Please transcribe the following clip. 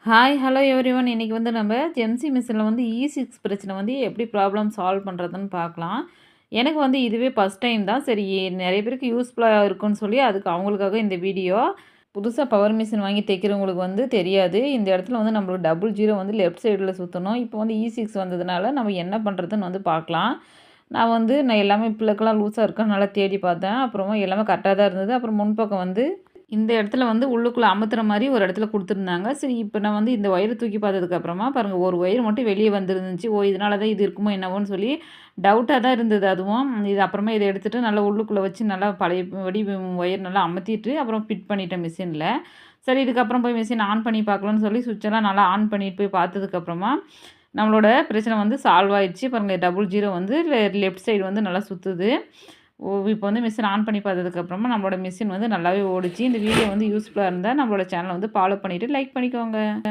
Hi hello everyone. இன்றைக்கி வந்து நம்ம ஜென்சி மிஷினில் வந்து E6 பிரச்சனை வந்து எப்படி ப்ராப்ளம் சால்வ் பண்ணுறதுன்னு பார்க்கலாம். எனக்கு வந்து இதுவே ஃபஸ்ட் டைம் தான். சரி, நிறைய பேருக்கு யூஸ்ஃபுல்லாக இருக்குன்னு சொல்லி அதுக்கு அவங்களுக்காக இந்த வீடியோ. புதுசாக பவர் மிஷின் வாங்கி தைக்கிறவங்களுக்கு வந்து தெரியாது. இந்த இடத்துல வந்து நம்மளுக்கு டபுள் ஜீரோ வந்து லெஃப்ட் சைடில் சுற்றணும். இப்போ வந்து E6 வந்ததுனால நம்ம என்ன பண்ணுறதுன்னு வந்து பார்க்கலாம். நான் எல்லாமே பிளக்கெல்லாம் லூஸாக இருக்கான்னு நல்லா தேடி பார்த்தேன். அப்புறமா எல்லாமே கரெக்டாக தான் இருந்தது. அப்புறம் முன்பக்கம் வந்து இந்த இடத்துல வந்து உள்ளுக்குள்ள அமுத்துற மாரி ஒரு இடத்துல குடுத்துருந்தாங்க. சரி, இப்ப நான் வந்து இந்த ஒயர தூக்கி பார்த்ததுக்கு அப்புறமா பாருங்க, ஒரு ஒயர் மட்டும் வெளிய வந்துருந்துச்சு. ஓ! இதனால தான் இது இருக்குமோ என்னவோன்னு சொல்லி டவுட்டா தான் இருந்தது அதுவும். இது அப்புறமா இத எடுத்துட்டு நல்லா உள்ளுக்குள்ள வச்சு நல்லா பழையபடி ஒயர் நல்லா அமத்திட்டு அப்புறம் ஃபிட் பண்ணிட்டேன் மிஷின்ல. சரி, இதுக்கப்புறம் போய் மிஷின் ஆன் பண்ணி பார்க்கலான்னு சொல்லி சுவிட்செல்லாம் நல்லா ஆன் பண்ணிட்டு போய் பார்த்ததுக்கப்புறமா, நம்மளோட பிரச்சனை வந்து சால்வ் ஆயிடுச்சு. பாருங்க, டபுள் ஜீரோ வந்து லெஃப்ட் சைடு வந்து நல்லா சுத்துது. இப்போ வந்து மிஷின் ஆன் பண்ணி பார்த்ததுக்கப்புறமா நம்மளோட மிஷின் வந்து நல்லாவே ஓடுச்சு. இந்த வீடியோ வந்து யூஸ்ஃபுல்லா இருந்தா நம்மளோட சேனல வந்து ஃபாலோ பண்ணிட்டு லைக் பண்ணிக்கோங்க.